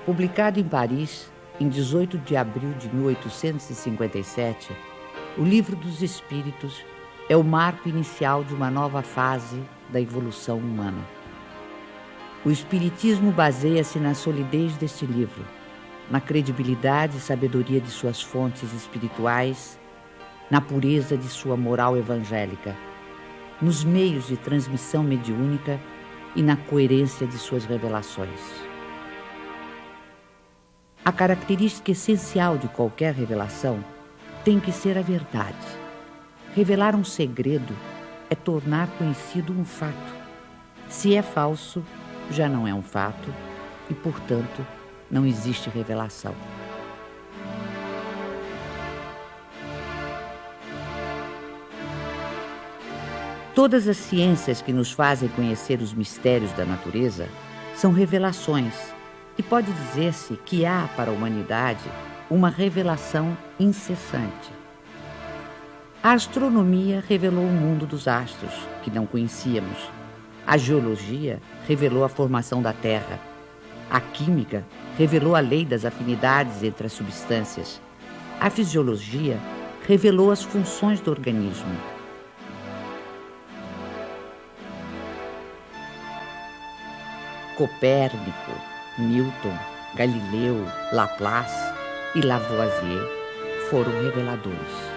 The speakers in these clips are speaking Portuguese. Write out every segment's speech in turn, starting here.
Publicado em Paris, em 18 de abril de 1857, o Livro dos Espíritos é o marco inicial de uma nova fase da evolução humana. O Espiritismo baseia-se na solidez deste livro, na credibilidade e sabedoria de suas fontes espirituais, na pureza de sua moral evangélica, nos meios de transmissão mediúnica e na coerência de suas revelações. A característica essencial de qualquer revelação tem que ser a verdade. Revelar um segredo é tornar conhecido um fato. Se é falso, já não é um fato e, portanto, não existe revelação. Todas as ciências que nos fazem conhecer os mistérios da natureza são revelações, e pode dizer-se que há para a humanidade uma revelação incessante. A astronomia revelou o mundo dos astros, que não conhecíamos. A geologia revelou a formação da Terra. A química revelou a lei das afinidades entre as substâncias. A fisiologia revelou as funções do organismo. Copérnico, Newton, Galileu, Laplace e Lavoisier foram reveladores.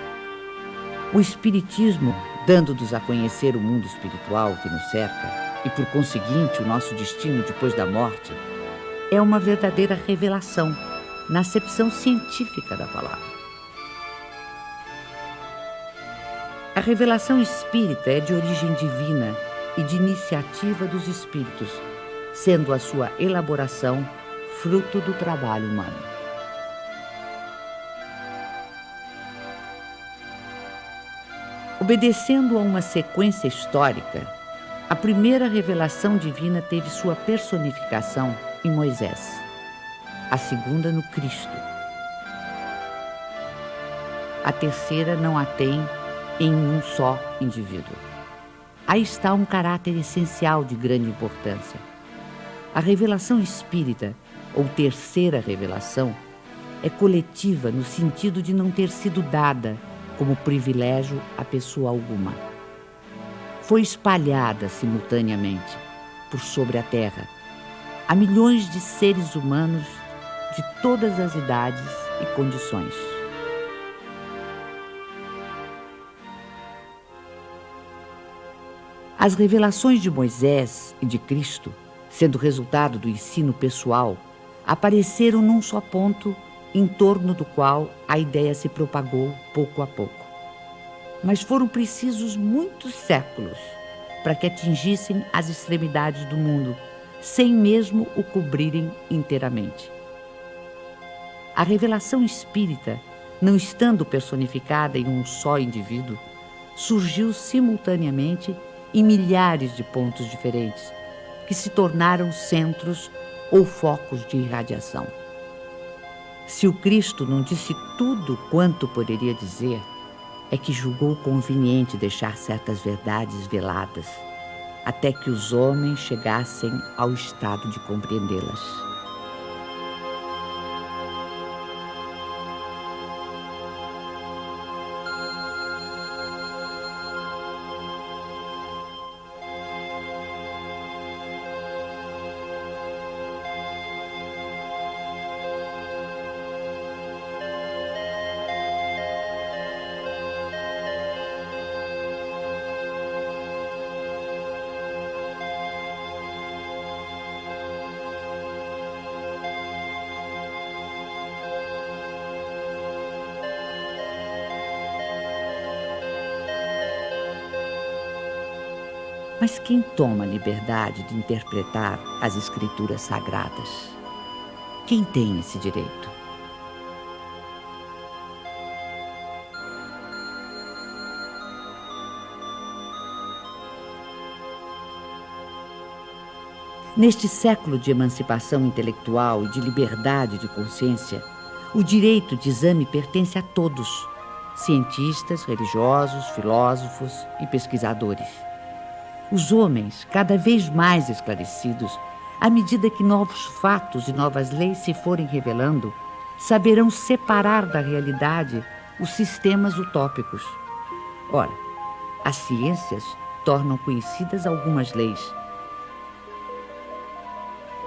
O Espiritismo, dando-nos a conhecer o mundo espiritual que nos cerca e, por conseguinte, o nosso destino depois da morte, é uma verdadeira revelação na acepção científica da palavra. A revelação espírita é de origem divina e de iniciativa dos espíritos, sendo a sua elaboração fruto do trabalho humano. Obedecendo a uma sequência histórica, a primeira revelação divina teve sua personificação em Moisés, a segunda no Cristo. A terceira não a tem em um só indivíduo. Aí está um caráter essencial de grande importância. A revelação espírita, ou terceira revelação, é coletiva no sentido de não ter sido dada como privilégio a pessoa alguma. Foi espalhada simultaneamente por sobre a Terra a milhões de seres humanos de todas as idades e condições. As revelações de Moisés e de Cristo, sendo resultado do ensino pessoal, apareceram num só ponto em torno do qual a ideia se propagou pouco a pouco. Mas foram precisos muitos séculos para que atingissem as extremidades do mundo, sem mesmo o cobrirem inteiramente. A revelação espírita, não estando personificada em um só indivíduo, surgiu simultaneamente em milhares de pontos diferentes, que se tornaram centros ou focos de irradiação. Se o Cristo não disse tudo quanto poderia dizer, é que julgou conveniente deixar certas verdades veladas, até que os homens chegassem ao estado de compreendê-las. Mas quem toma a liberdade de interpretar as escrituras sagradas? Quem tem esse direito? Neste século de emancipação intelectual e de liberdade de consciência, o direito de exame pertence a todos, cientistas, religiosos, filósofos e pesquisadores. Os homens, cada vez mais esclarecidos, à medida que novos fatos e novas leis se forem revelando, saberão separar da realidade os sistemas utópicos. Ora, as ciências tornam conhecidas algumas leis.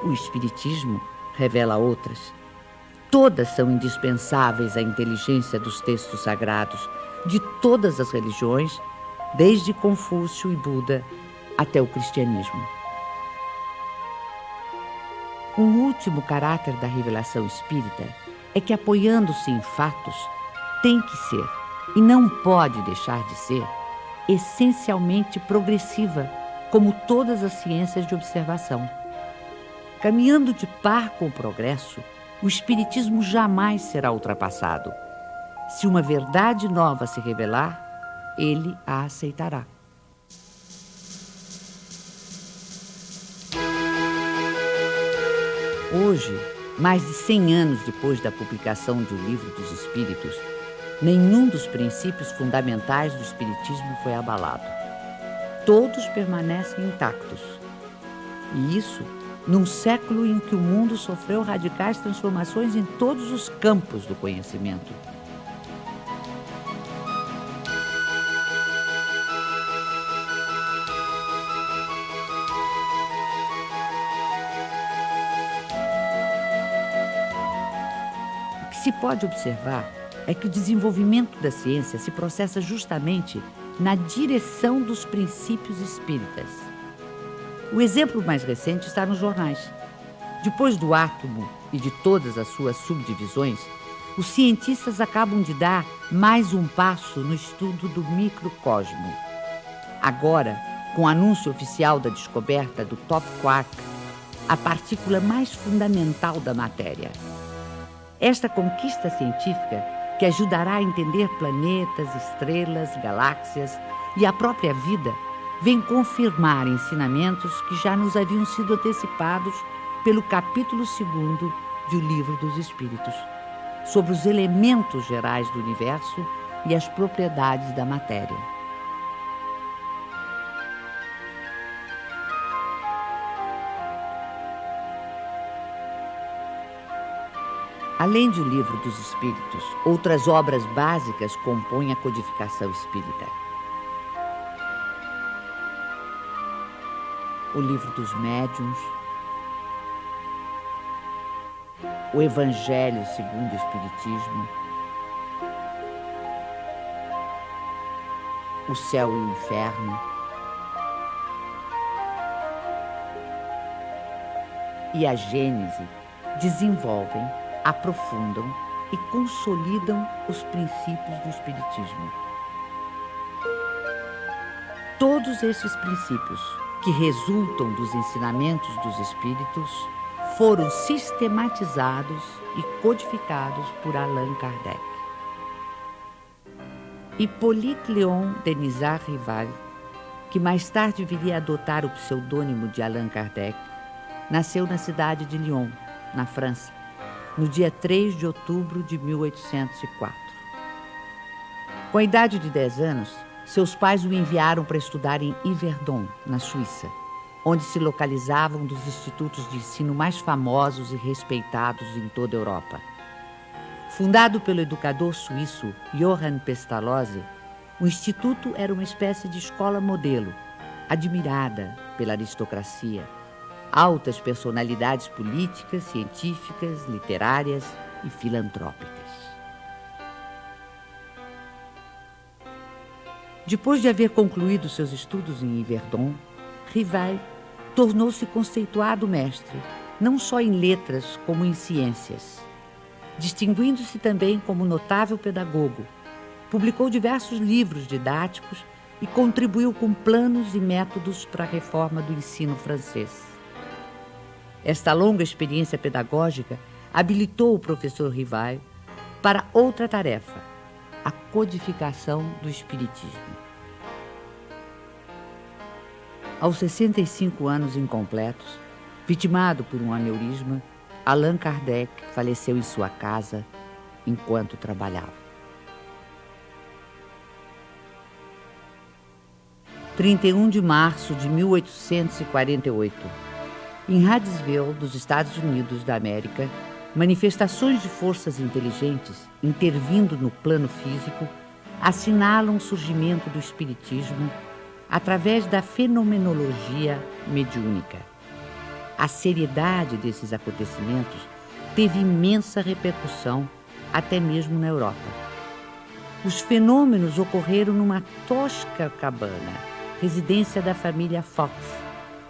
O Espiritismo revela outras. Todas são indispensáveis à inteligência dos textos sagrados de todas as religiões, desde Confúcio e Buda até o cristianismo. Um último caráter da revelação espírita é que, apoiando-se em fatos, tem que ser, e não pode deixar de ser, essencialmente progressiva, como todas as ciências de observação. Caminhando de par com o progresso, o Espiritismo jamais será ultrapassado. Se uma verdade nova se revelar, ele a aceitará. Hoje, mais de 100 anos depois da publicação do Livro dos Espíritos, nenhum dos princípios fundamentais do Espiritismo foi abalado. Todos permanecem intactos. E isso num século em que o mundo sofreu radicais transformações em todos os campos do conhecimento. O que se pode observar é que o desenvolvimento da ciência se processa justamente na direção dos princípios espíritas. O exemplo mais recente está nos jornais. Depois do átomo e de todas as suas subdivisões, os cientistas acabam de dar mais um passo no estudo do microcosmo. Agora, com o anúncio oficial da descoberta do top quark, a partícula mais fundamental da matéria. Esta conquista científica, que ajudará a entender planetas, estrelas, galáxias e a própria vida, vem confirmar ensinamentos que já nos haviam sido antecipados pelo capítulo 2º do Livro dos Espíritos, sobre os elementos gerais do universo e as propriedades da matéria. Além do Livro dos Espíritos, outras obras básicas compõem a codificação espírita. O Livro dos Médiuns, o Evangelho segundo o Espiritismo, o Céu e o Inferno e a Gênese desenvolvem, aprofundam e consolidam os princípios do Espiritismo. Todos esses princípios, que resultam dos ensinamentos dos Espíritos, foram sistematizados e codificados por Allan Kardec. Hippolyte Léon Denisard Rival, que mais tarde viria a adotar o pseudônimo de Allan Kardec, nasceu na cidade de Lyon, na França, no dia 3 de outubro de 1804. Com a idade de 10 anos, seus pais o enviaram para estudar em Yverdon, na Suíça, onde se localizavam um dos institutos de ensino mais famosos e respeitados em toda a Europa. Fundado pelo educador suíço Johann Pestalozzi, o instituto era uma espécie de escola modelo, admirada pela aristocracia, altas personalidades políticas, científicas, literárias e filantrópicas. Depois de haver concluído seus estudos em Yverdon, Rival tornou-se conceituado mestre, não só em letras como em ciências. Distinguindo-se também como notável pedagogo, publicou diversos livros didáticos e contribuiu com planos e métodos para a reforma do ensino francês. Esta longa experiência pedagógica habilitou o professor Rival para outra tarefa, a codificação do Espiritismo. Aos 65 anos incompletos, vitimado por um aneurisma, Allan Kardec faleceu em sua casa enquanto trabalhava. 31 de março de 1848. Em Hydesville, dos Estados Unidos da América, manifestações de forças inteligentes intervindo no plano físico assinalam o surgimento do espiritismo através da fenomenologia mediúnica. A seriedade desses acontecimentos teve imensa repercussão até mesmo na Europa. Os fenômenos ocorreram numa tosca cabana, residência da família Fox,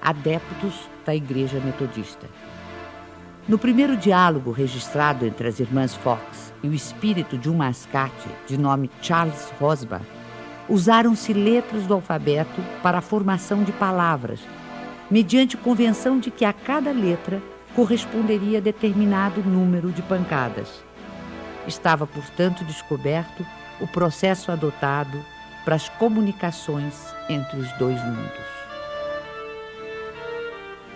adeptos da Igreja Metodista. No primeiro diálogo registrado entre as irmãs Fox e o espírito de um mascate de nome Charles Rosbach, usaram-se letras do alfabeto para a formação de palavras, mediante convenção de que a cada letra corresponderia a determinado número de pancadas. Estava, portanto, descoberto o processo adotado para as comunicações entre os dois mundos.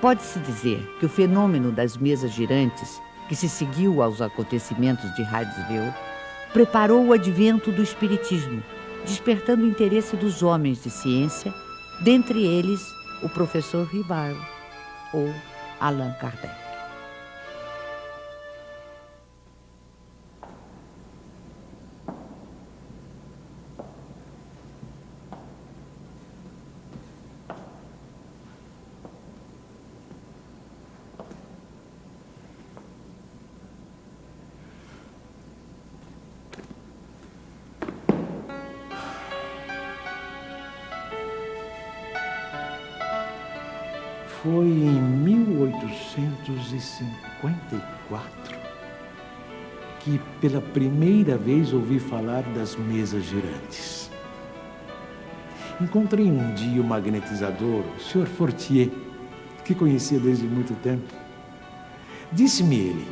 Pode-se dizer que o fenômeno das mesas girantes, que se seguiu aos acontecimentos de Hydesville, preparou o advento do espiritismo, despertando o interesse dos homens de ciência, dentre eles o professor Ribard ou Allan Kardec. Foi em 1854 que pela primeira vez ouvi falar das mesas girantes. Encontrei um dia o magnetizador, o Sr. Fortier, que conhecia desde muito tempo. Disse-me ele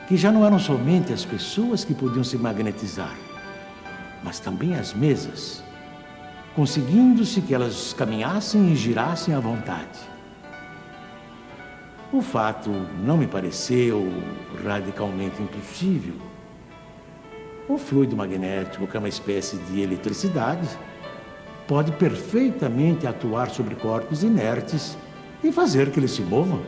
que já não eram somente as pessoas que podiam se magnetizar, mas também as mesas, conseguindo-se que elas caminhassem e girassem à vontade. O fato não me pareceu radicalmente impossível. O fluido magnético, que é uma espécie de eletricidade, pode perfeitamente atuar sobre corpos inertes e fazer que eles se movam.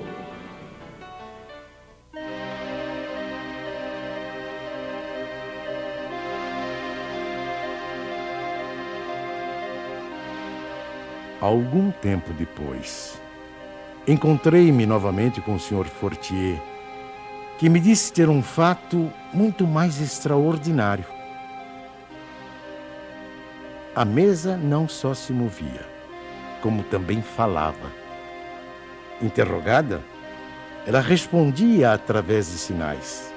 Algum tempo depois, encontrei-me novamente com o Sr. Fortier, que me disse ter um fato muito mais extraordinário. A mesa não só se movia, como também falava. Interrogada, ela respondia através de sinais.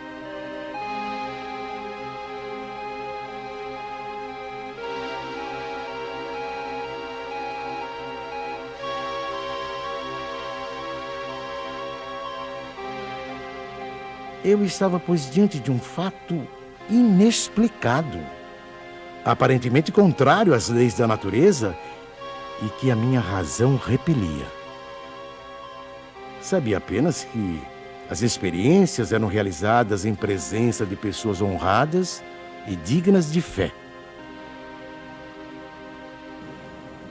Eu estava, pois, diante de um fato inexplicado, aparentemente contrário às leis da natureza e que a minha razão repelia. Sabia apenas que as experiências eram realizadas em presença de pessoas honradas e dignas de fé.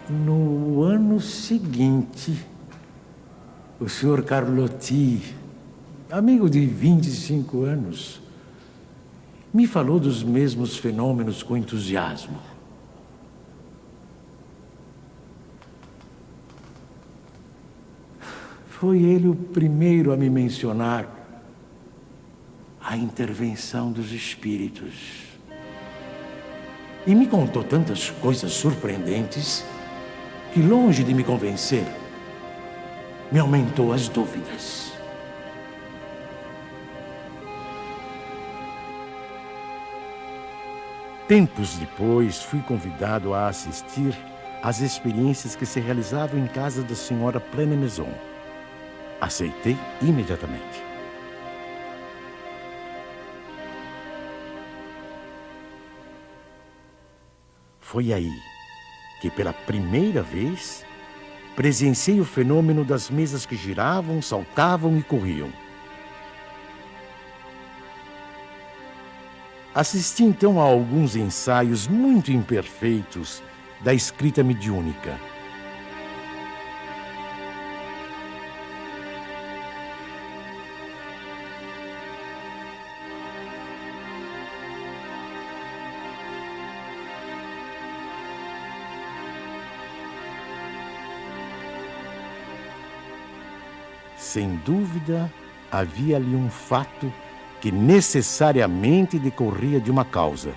No ano seguinte, o Sr. Carlotti, amigo de 25 anos, me falou dos mesmos fenômenos com entusiasmo. Foi ele o primeiro a me mencionar a intervenção dos espíritos. E me contou tantas coisas surpreendentes que, longe de me convencer, me aumentou as dúvidas. Tempos depois, fui convidado a assistir às experiências que se realizavam em casa da senhora Plane-Maison. Aceitei imediatamente. Foi aí que, pela primeira vez, presenciei o fenômeno das mesas que giravam, saltavam e corriam. Assisti então a alguns ensaios muito imperfeitos da escrita mediúnica. Sem dúvida, havia ali um fato que necessariamente decorria de uma causa.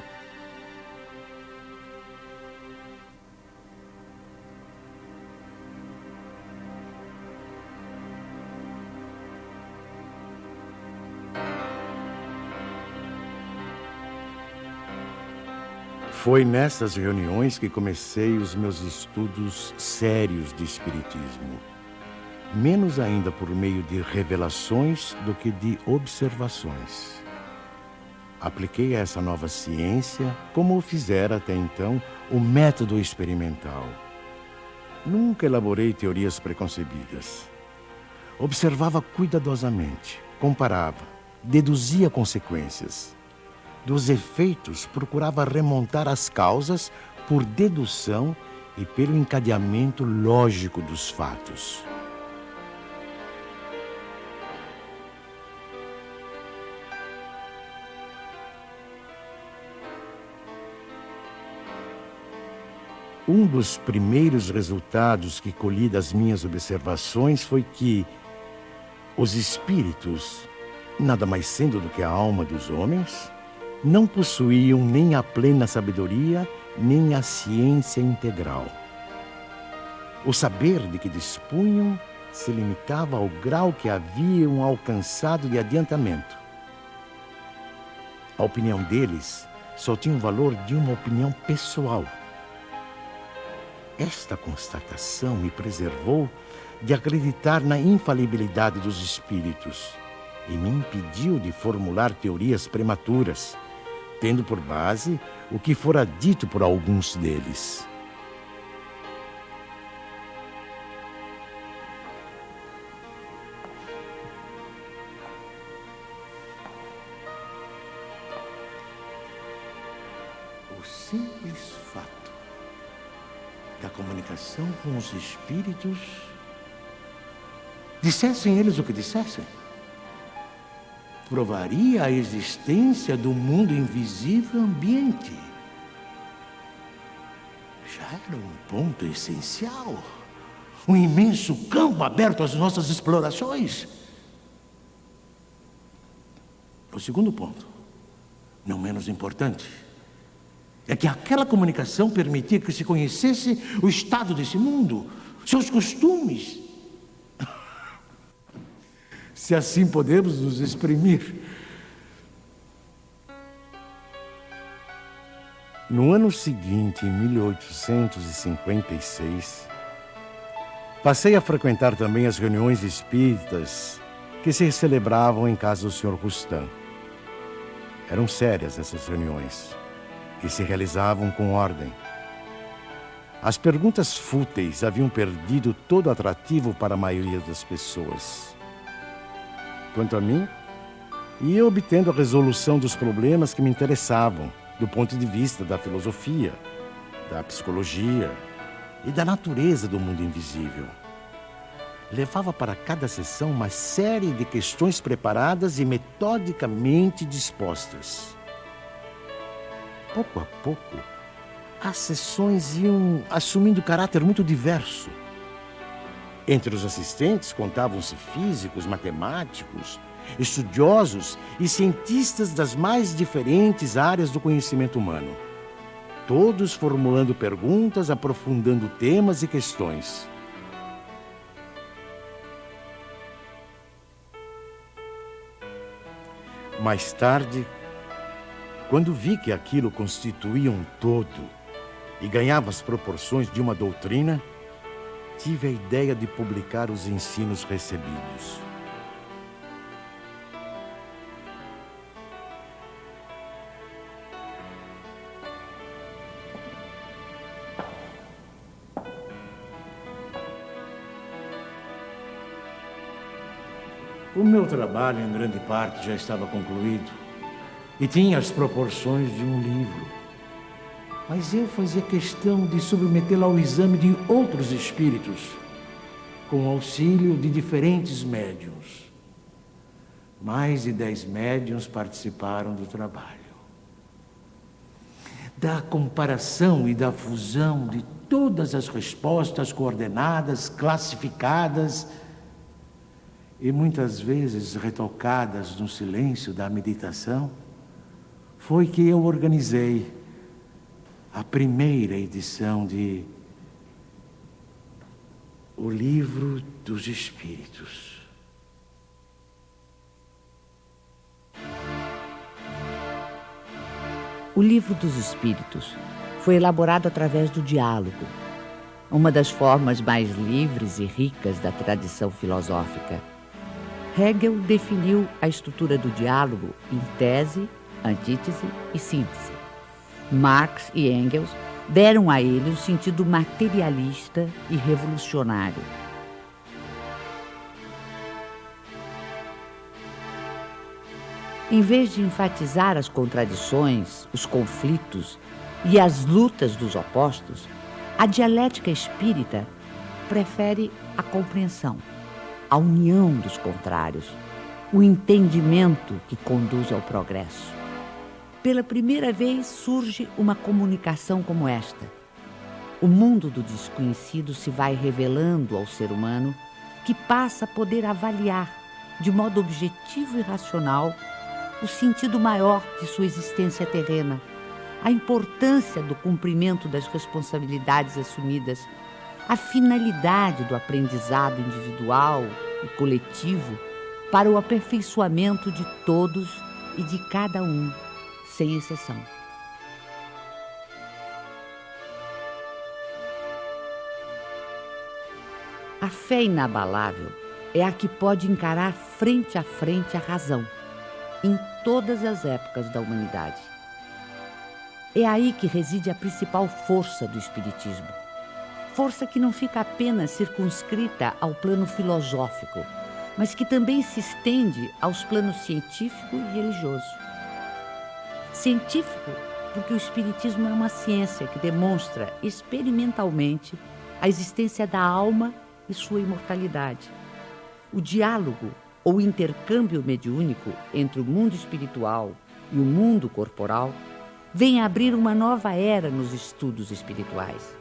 Foi nessas reuniões que comecei os meus estudos sérios de espiritismo. Menos ainda por meio de revelações do que de observações. Apliquei a essa nova ciência, como o fizera até então, o método experimental. Nunca elaborei teorias preconcebidas. Observava cuidadosamente, comparava, deduzia consequências. Dos efeitos, procurava remontar as causas por dedução e pelo encadeamento lógico dos fatos. Um dos primeiros resultados que colhi das minhas observações foi que os espíritos, nada mais sendo do que a alma dos homens, não possuíam nem a plena sabedoria, nem a ciência integral. O saber de que dispunham se limitava ao grau que haviam alcançado de adiantamento. A opinião deles só tinha o valor de uma opinião pessoal. Esta constatação me preservou de acreditar na infalibilidade dos espíritos e me impediu de formular teorias prematuras, tendo por base o que fora dito por alguns deles. O simples fato da comunicação com os espíritos, dissessem eles o que dissessem, provaria a existência do mundo invisível ambiente. Já era um ponto essencial, um imenso campo aberto às nossas explorações. O segundo ponto, não menos importante, é que aquela comunicação permitia que se conhecesse o estado desse mundo, seus costumes, se assim podemos nos exprimir. No ano seguinte, em 1856, passei a frequentar também as reuniões espíritas que se celebravam em casa do Sr. Rustam. Eram sérias essas reuniões e se realizavam com ordem. As perguntas fúteis haviam perdido todo atrativo para a maioria das pessoas. Quanto a mim, ia obtendo a resolução dos problemas que me interessavam, do ponto de vista da filosofia, da psicologia e da natureza do mundo invisível. Levava para cada sessão uma série de questões preparadas e metodicamente dispostas. Pouco a pouco, as sessões iam assumindo caráter muito diverso. Entre os assistentes contavam-se físicos, matemáticos, estudiosos e cientistas das mais diferentes áreas do conhecimento humano. Todos formulando perguntas, aprofundando temas e questões. Mais tarde, quando vi que aquilo constituía um todo e ganhava as proporções de uma doutrina, tive a ideia de publicar os ensinos recebidos. O meu trabalho, em grande parte, já estava concluído e tinha as proporções de um livro. Mas eu fazia questão de submetê-lo ao exame de outros espíritos, com o auxílio de diferentes médiuns. Mais de 10 médiuns participaram do trabalho. Da comparação e da fusão de todas as respostas coordenadas, classificadas, e muitas vezes retocadas no silêncio da meditação, foi que eu organizei a primeira edição de O Livro dos Espíritos. O Livro dos Espíritos foi elaborado através do diálogo, uma das formas mais livres e ricas da tradição filosófica. Hegel definiu a estrutura do diálogo em tese, antítese e síntese. Marx e Engels deram a ele um sentido materialista e revolucionário. Em vez de enfatizar as contradições, os conflitos e as lutas dos opostos, a dialética espírita prefere a compreensão, a união dos contrários, o entendimento que conduz ao progresso. Pela primeira vez surge uma comunicação como esta. O mundo do desconhecido se vai revelando ao ser humano, que passa a poder avaliar, de modo objetivo e racional, o sentido maior de sua existência terrena, a importância do cumprimento das responsabilidades assumidas, a finalidade do aprendizado individual e coletivo para o aperfeiçoamento de todos e de cada um, sem exceção. A fé inabalável é a que pode encarar frente a frente a razão, em todas as épocas da humanidade. É aí que reside a principal força do Espiritismo. Força que não fica apenas circunscrita ao plano filosófico, mas que também se estende aos planos científico e religioso. Científico, porque o Espiritismo é uma ciência que demonstra experimentalmente a existência da alma e sua imortalidade. O diálogo ou intercâmbio mediúnico entre o mundo espiritual e o mundo corporal vem abrir uma nova era nos estudos espirituais.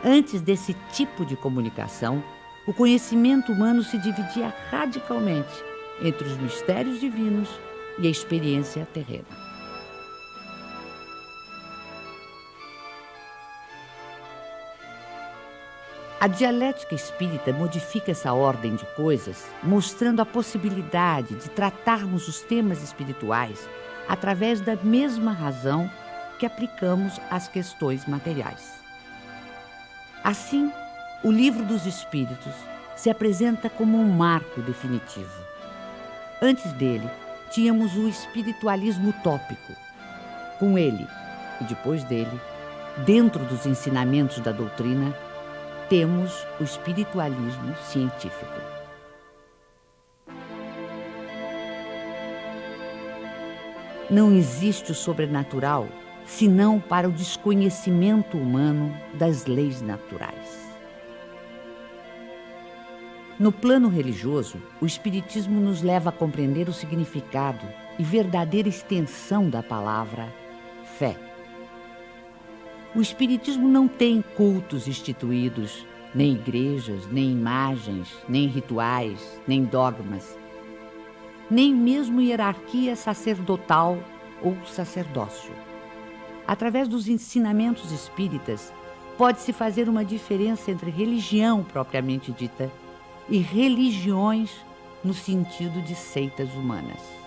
Antes desse tipo de comunicação, o conhecimento humano se dividia radicalmente entre os mistérios divinos e a experiência terrena. A dialética espírita modifica essa ordem de coisas, mostrando a possibilidade de tratarmos os temas espirituais através da mesma razão que aplicamos às questões materiais. Assim, o Livro dos Espíritos se apresenta como um marco definitivo. Antes dele, tínhamos o espiritualismo utópico. Com ele, e depois dele, dentro dos ensinamentos da doutrina, temos o espiritualismo científico. Não existe o sobrenatural senão para o desconhecimento humano das leis naturais. No plano religioso, o Espiritismo nos leva a compreender o significado e verdadeira extensão da palavra fé. O Espiritismo não tem cultos instituídos, nem igrejas, nem imagens, nem rituais, nem dogmas, nem mesmo hierarquia sacerdotal ou sacerdócio. Através dos ensinamentos espíritas, pode-se fazer uma diferença entre religião propriamente dita e religiões no sentido de seitas humanas.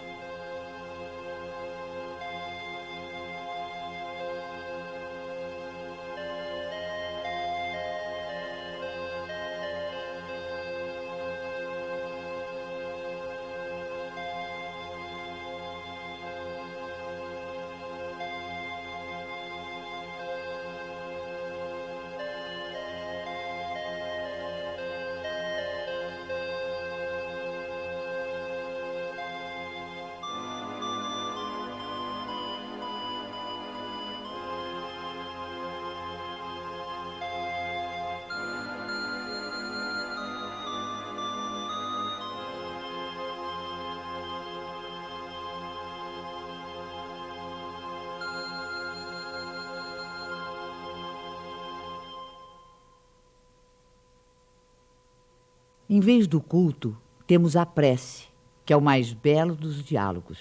Em vez do culto, temos a prece, que é o mais belo dos diálogos,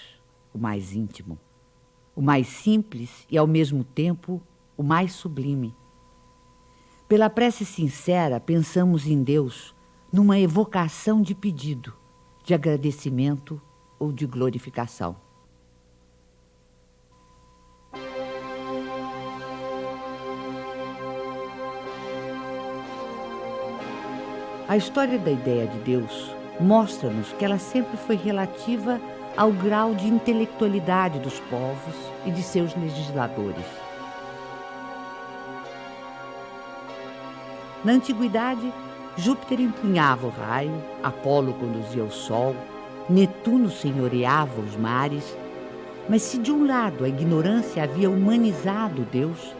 o mais íntimo, o mais simples e, ao mesmo tempo, o mais sublime. Pela prece sincera, pensamos em Deus numa evocação de pedido, de agradecimento ou de glorificação. A história da ideia de Deus mostra-nos que ela sempre foi relativa ao grau de intelectualidade dos povos e de seus legisladores. Na antiguidade, Júpiter empunhava o raio, Apolo conduzia o sol, Netuno senhoreava os mares. Mas se de um lado a ignorância havia humanizado Deus,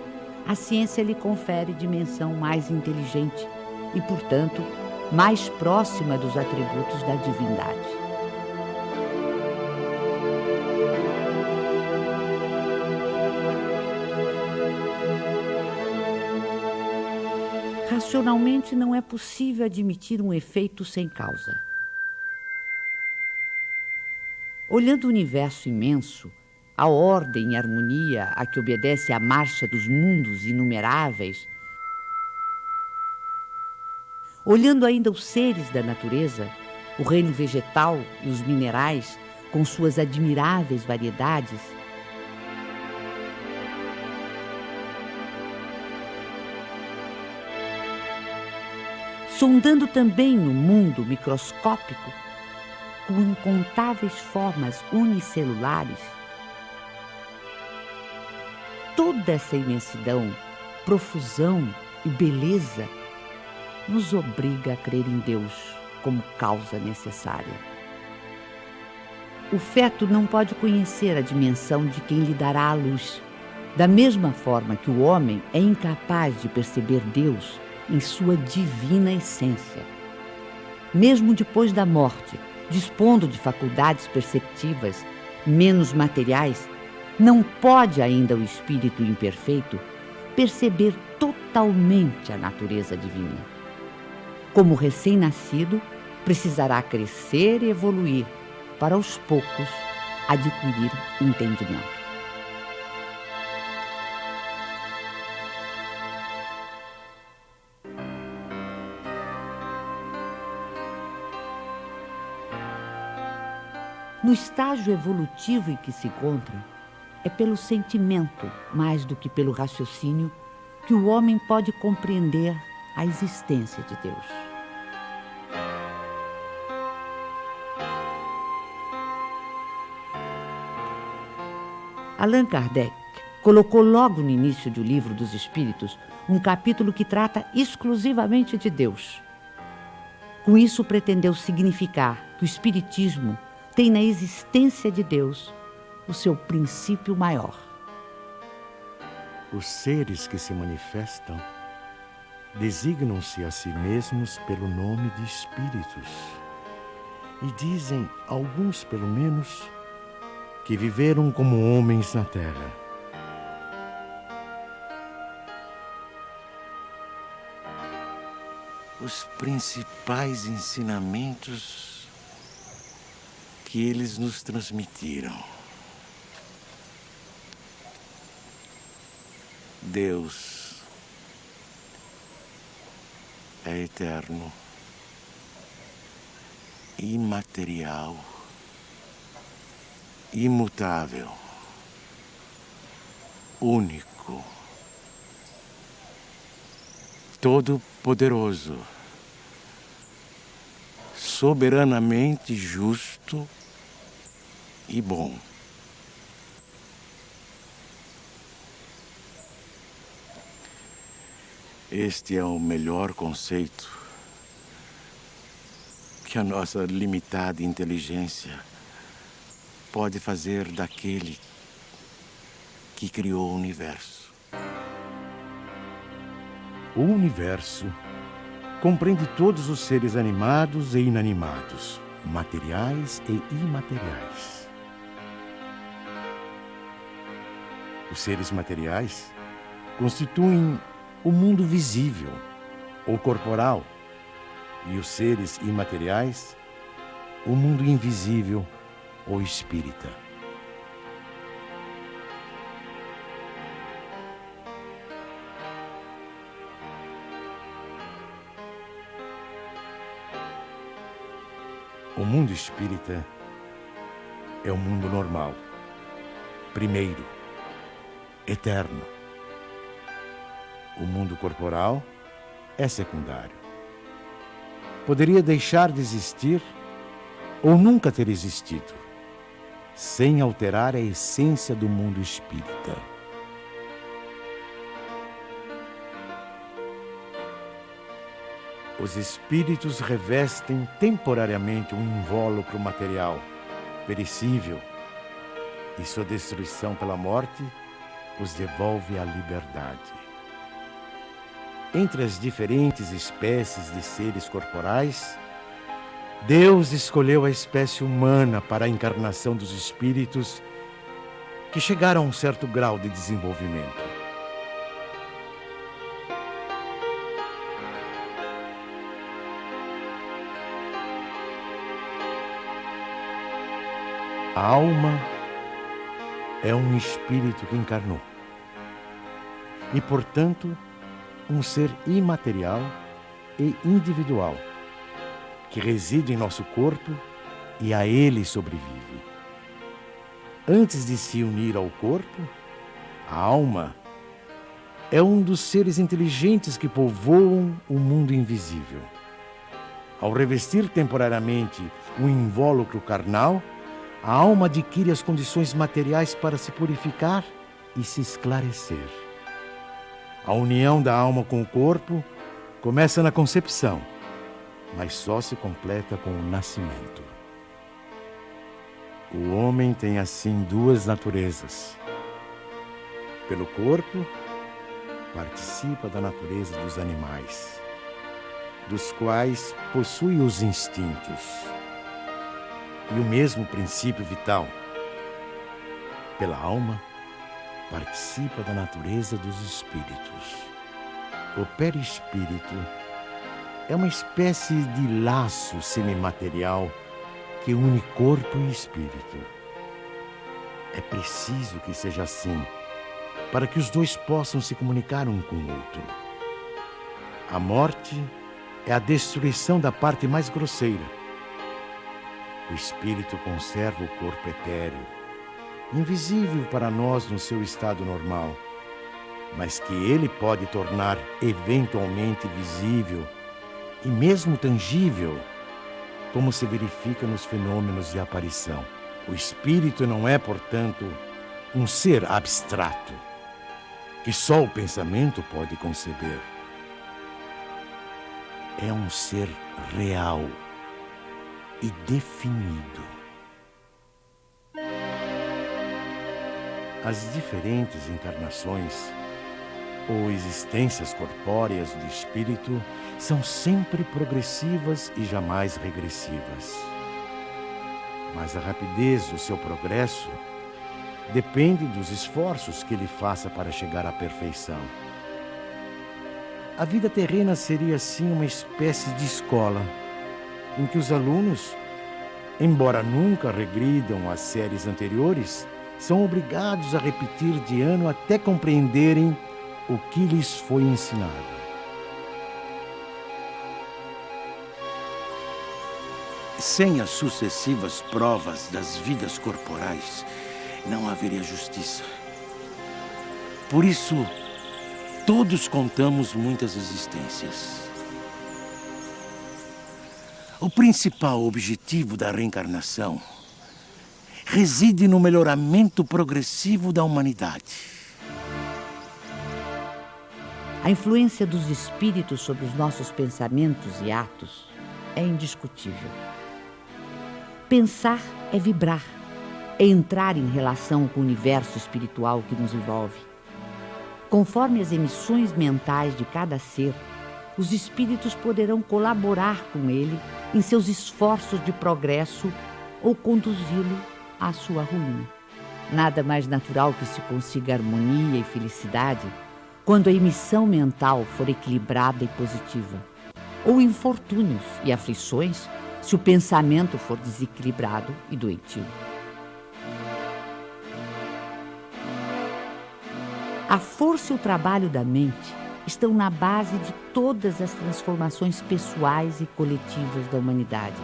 a ciência lhe confere dimensão mais inteligente e, portanto, mais próxima dos atributos da divindade. Racionalmente, não é possível admitir um efeito sem causa. Olhando o universo imenso, a ordem e harmonia a que obedece a marcha dos mundos inumeráveis, olhando ainda os seres da natureza, o reino vegetal e os minerais, com suas admiráveis variedades, sondando também no mundo microscópico, com incontáveis formas unicelulares, toda essa imensidão, profusão e beleza nos obriga a crer em Deus como causa necessária. O feto não pode conhecer a dimensão de quem lhe dará a luz, da mesma forma que o homem é incapaz de perceber Deus em sua divina essência. Mesmo depois da morte, dispondo de faculdades perceptivas menos materiais, não pode ainda o espírito imperfeito perceber totalmente a natureza divina. Como recém-nascido, precisará crescer e evoluir para, aos poucos, adquirir entendimento. No estágio evolutivo em que se encontra, é pelo sentimento, mais do que pelo raciocínio, que o homem pode compreender a existência de Deus. Allan Kardec colocou logo no início do Livro dos Espíritos um capítulo que trata exclusivamente de Deus. Com isso, pretendeu significar que o Espiritismo tem na existência de Deus o seu princípio maior. Os seres que se manifestam designam-se a si mesmos pelo nome de espíritos e dizem, alguns pelo menos, que viveram como homens na terra. Os principais ensinamentos que eles nos transmitiram. Deus é eterno, imaterial, imutável, único, todo-poderoso, soberanamente justo e bom. Este é o melhor conceito que a nossa limitada inteligência pode fazer daquele que criou o universo. O universo compreende todos os seres animados e inanimados, materiais e imateriais. Os seres materiais constituem o mundo visível ou corporal, e os seres imateriais, o mundo invisível ou espírita. O mundo espírita é o mundo normal, primeiro, eterno. O mundo corporal é secundário. Poderia deixar de existir ou nunca ter existido, sem alterar a essência do mundo espírita. Os espíritos revestem temporariamente um invólucro material, perecível, e sua destruição pela morte os devolve à liberdade. Entre as diferentes espécies de seres corporais, Deus escolheu a espécie humana para a encarnação dos espíritos que chegaram a um certo grau de desenvolvimento. A alma é um espírito que encarnou e, portanto, um ser imaterial e individual que reside em nosso corpo e a ele sobrevive. Antes de se unir ao corpo, a alma é um dos seres inteligentes que povoam o mundo invisível. Ao revestir temporariamente o invólucro carnal, a alma adquire as condições materiais para se purificar e se esclarecer. A união da alma com o corpo começa na concepção, mas só se completa com o nascimento. O homem tem assim duas naturezas. Pelo corpo, participa da natureza dos animais, dos quais possui os instintos e o mesmo princípio vital. Pela alma, participa da natureza dos espíritos. O perispírito é uma espécie de laço semimaterial que une corpo e espírito. É preciso que seja assim, para que os dois possam se comunicar um com o outro. A morte é a destruição da parte mais grosseira. O espírito conserva o corpo etéreo, invisível para nós no seu estado normal, mas que ele pode tornar eventualmente visível e mesmo tangível, como se verifica nos fenômenos de aparição. O espírito não é, portanto, um ser abstrato, que só o pensamento pode conceber. É um ser real e definido. As diferentes encarnações ou existências corpóreas do espírito são sempre progressivas e jamais regressivas. Mas a rapidez do seu progresso depende dos esforços que ele faça para chegar à perfeição. A vida terrena seria assim uma espécie de escola, em que os alunos, embora nunca regridam às séries anteriores, são obrigados a repetir de ano até compreenderem o que lhes foi ensinado. Sem as sucessivas provas das vidas corporais, não haveria justiça. Por isso, todos contamos muitas existências. O principal objetivo da reencarnação reside no melhoramento progressivo da humanidade. A influência dos espíritos sobre os nossos pensamentos e atos é indiscutível. Pensar é vibrar, é entrar em relação com o universo espiritual que nos envolve. Conforme as emissões mentais de cada ser, os espíritos poderão colaborar com ele em seus esforços de progresso ou conduzi-lo à sua ruína. Nada mais natural que se consiga harmonia e felicidade quando a emissão mental for equilibrada e positiva. ou infortúnios e aflições se o pensamento for desequilibrado e doentio. A força e o trabalho da mente estão na base de todas as transformações pessoais e coletivas da humanidade,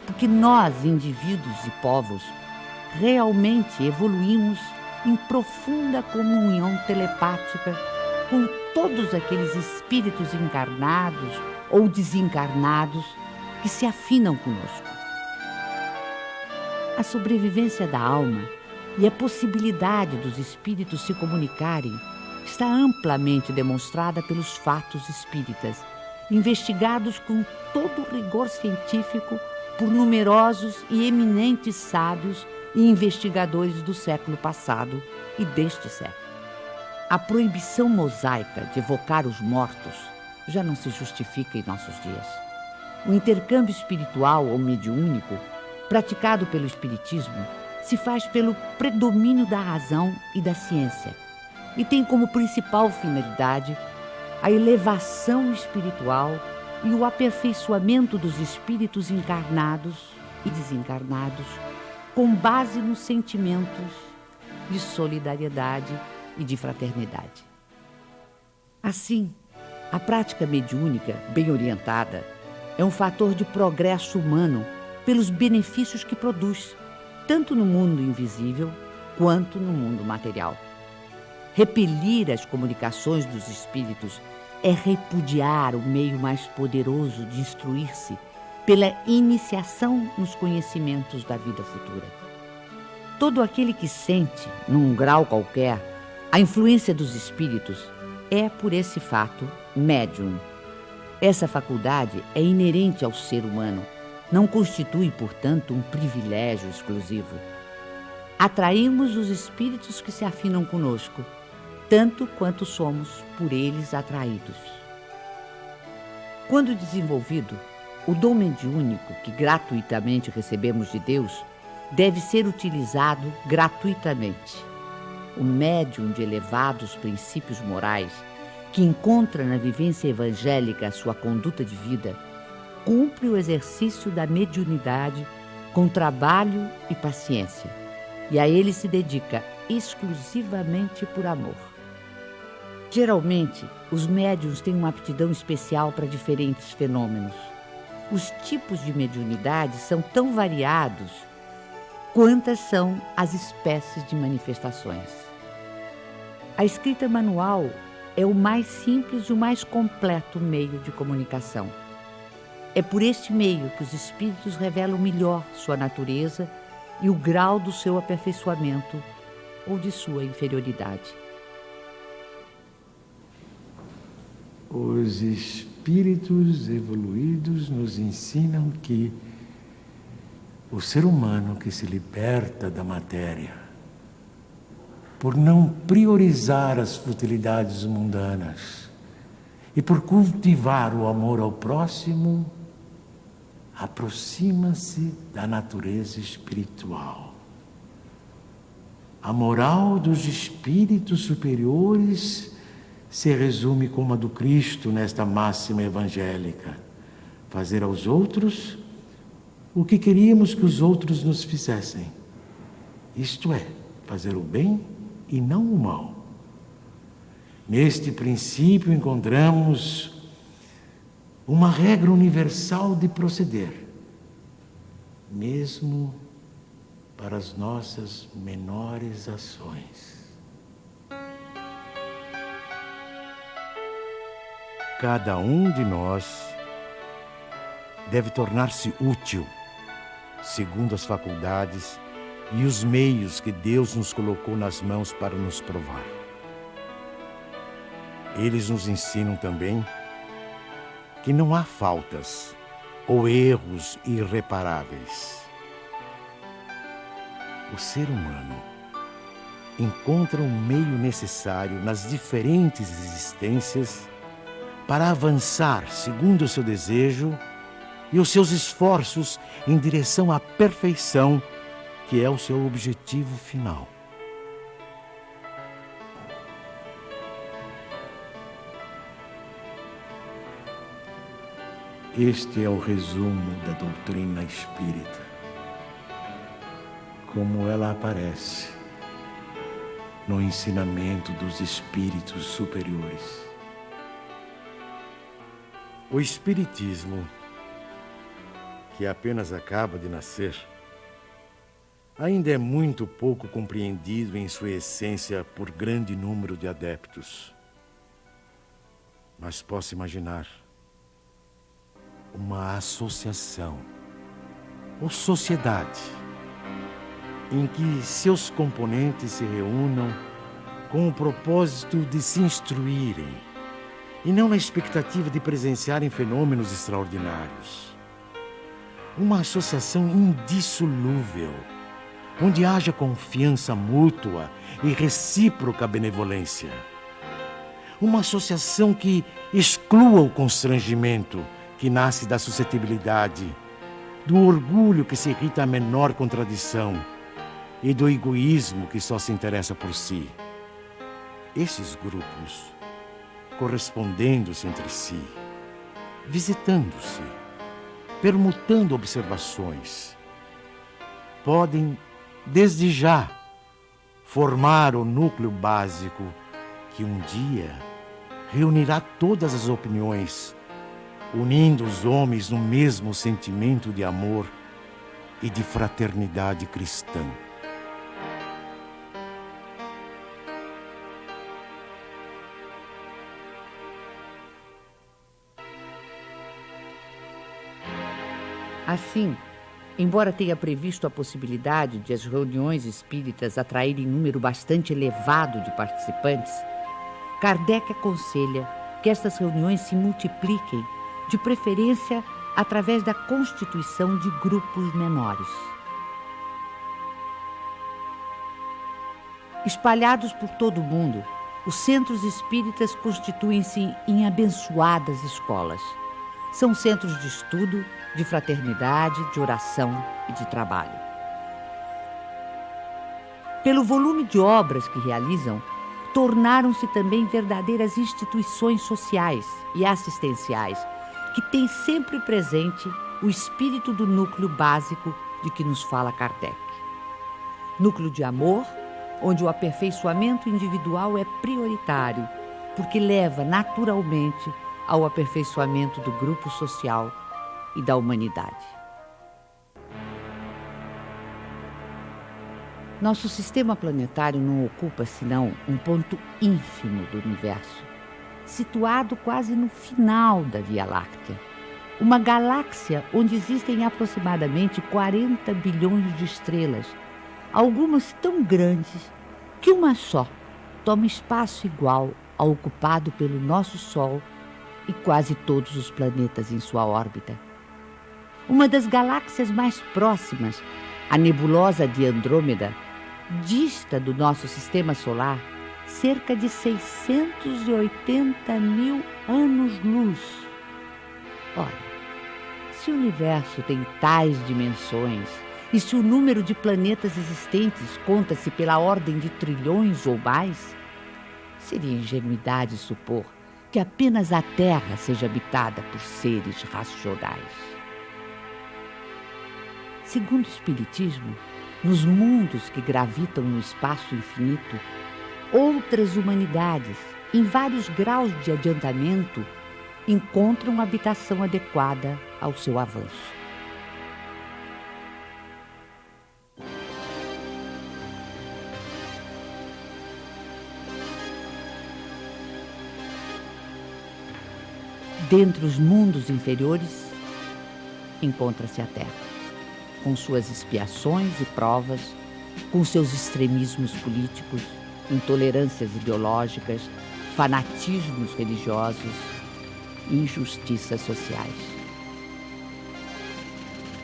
porque nós, indivíduos e povos, realmente evoluímos em profunda comunhão telepática com todos aqueles espíritos encarnados ou desencarnados que se afinam conosco. A sobrevivência da alma e a possibilidade dos espíritos se comunicarem está amplamente demonstrada pelos fatos espíritas, investigados com todo o rigor científico por numerosos e eminentes sábios e investigadores do século passado e deste século. A proibição mosaica de evocar os mortos já não se justifica em nossos dias. O intercâmbio espiritual ou mediúnico, praticado pelo Espiritismo, se faz pelo predomínio da razão e da ciência e tem como principal finalidade a elevação espiritual e o aperfeiçoamento dos espíritos encarnados e desencarnados com base nos sentimentos de solidariedade e de fraternidade. Assim, a prática mediúnica, bem orientada, é um fator de progresso humano pelos benefícios que produz, tanto no mundo invisível quanto no mundo material. Repelir as comunicações dos espíritos é repudiar o meio mais poderoso de instruir-se pela iniciação nos conhecimentos da vida futura. Todo aquele que sente, num grau qualquer, a influência dos espíritos é, por esse fato, médium. Essa faculdade é inerente ao ser humano, não constitui, portanto, um privilégio exclusivo. Atraímos os espíritos que se afinam conosco, tanto quanto somos por eles atraídos. Quando desenvolvido, o dom mediúnico que gratuitamente recebemos de Deus deve ser utilizado gratuitamente. O médium de elevados princípios morais, que encontra na vivência evangélica a sua conduta de vida, cumpre o exercício da mediunidade com trabalho e paciência, e a ele se dedica exclusivamente por amor. Geralmente, os médiuns têm uma aptidão especial para diferentes fenômenos. Os tipos de mediunidade são tão variados quantas são as espécies de manifestações. A escrita manual é o mais simples e o mais completo meio de comunicação. É por este meio que os espíritos revelam melhor sua natureza e o grau do seu aperfeiçoamento ou de sua inferioridade. Os espíritos evoluídos nos ensinam que o ser humano que se liberta da matéria, por não priorizar as futilidades mundanas e por cultivar o amor ao próximo, aproxima-se da natureza espiritual. A moral dos espíritos superiores se resume como a do Cristo nesta máxima evangélica: fazer aos outros o que queríamos que os outros nos fizessem. Isto é, fazer o bem e não o mal. Neste princípio encontramos uma regra universal de proceder, mesmo para as nossas menores ações. Cada um de nós deve tornar-se útil, segundo as faculdades e os meios que Deus nos colocou nas mãos para nos provar. Eles nos ensinam também que não há faltas ou erros irreparáveis. O ser humano encontra o meio necessário nas diferentes existências para avançar segundo o seu desejo e os seus esforços em direção à perfeição, que é o seu objetivo final. Este é o resumo da doutrina espírita, como ela aparece no ensinamento dos espíritos superiores. O Espiritismo, que apenas acaba de nascer, ainda é muito pouco compreendido em sua essência por grande número de adeptos. Mas posso imaginar uma associação ou sociedade em que seus componentes se reúnam com o propósito de se instruírem e não na expectativa de presenciarem fenômenos extraordinários. Uma associação indissolúvel, onde haja confiança mútua e recíproca benevolência. Uma associação que exclua o constrangimento que nasce da suscetibilidade, do orgulho que se irrita à menor contradição e do egoísmo que só se interessa por si. Esses grupos, correspondendo-se entre si, visitando-se, permutando observações, podem, desde já, formar o núcleo básico que um dia reunirá todas as opiniões, unindo os homens no mesmo sentimento de amor e de fraternidade cristã. Assim, embora tenha previsto a possibilidade de as reuniões espíritas atraírem número bastante elevado de participantes, Kardec aconselha que estas reuniões se multipliquem, de preferência através da constituição de grupos menores. Espalhados por todo o mundo, os centros espíritas constituem-se em abençoadas escolas. São centros de estudo, de fraternidade, de oração e de trabalho. Pelo volume de obras que realizam, tornaram-se também verdadeiras instituições sociais e assistenciais, que têm sempre presente o espírito do núcleo básico de que nos fala Kardec. Núcleo de amor, onde o aperfeiçoamento individual é prioritário, porque leva naturalmente ao aperfeiçoamento do grupo social e da humanidade. Nosso sistema planetário não ocupa senão um ponto ínfimo do universo, situado quase no final da Via Láctea, uma galáxia onde existem aproximadamente 40 bilhões de estrelas, algumas tão grandes que uma só toma espaço igual ao ocupado pelo nosso Sol e quase todos os planetas em sua órbita. Uma das galáxias mais próximas, a nebulosa de Andrômeda, dista do nosso sistema solar cerca de 680 mil anos-luz. Ora, se o universo tem tais dimensões e se o número de planetas existentes conta-se pela ordem de trilhões ou mais, seria ingenuidade supor que apenas a Terra seja habitada por seres racionais. Segundo o Espiritismo, nos mundos que gravitam no espaço infinito, outras humanidades, em vários graus de adiantamento, encontram habitação adequada ao seu avanço. Dentre os mundos inferiores, encontra-se a Terra, com suas expiações e provas, com seus extremismos políticos, intolerâncias ideológicas, fanatismos religiosos e injustiças sociais.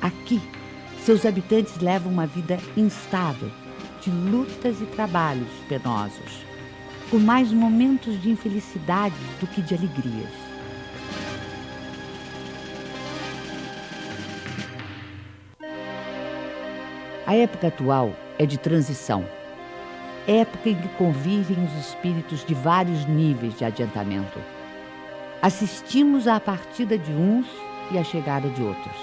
Aqui, seus habitantes levam uma vida instável, de lutas e trabalhos penosos, com mais momentos de infelicidade do que de alegrias. A época atual é de transição, época em que convivem os espíritos de vários níveis de adiantamento. Assistimos à partida de uns e a chegada de outros.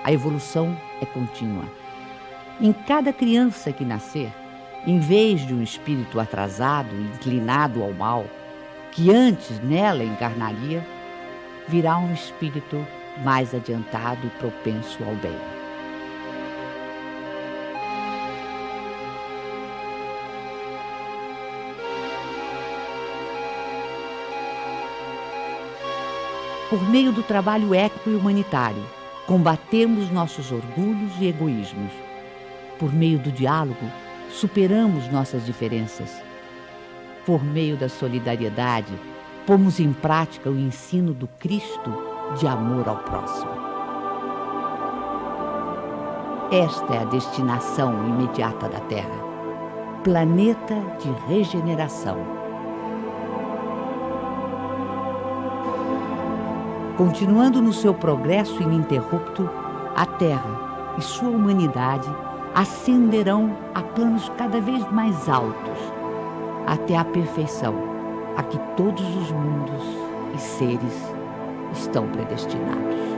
A evolução é contínua. Em cada criança que nascer, em vez de um espírito atrasado e inclinado ao mal, que antes nela encarnaria, virá um espírito mais adiantado e propenso ao bem. Por meio do trabalho ético e humanitário, combatemos nossos orgulhos e egoísmos. Por meio do diálogo, superamos nossas diferenças. Por meio da solidariedade, pomos em prática o ensino do Cristo de amor ao próximo. Esta é a destinação imediata da Terra, planeta de regeneração. Continuando no seu progresso ininterrupto, a Terra e sua humanidade ascenderão a planos cada vez mais altos, até a perfeição a que todos os mundos e seres estão predestinados.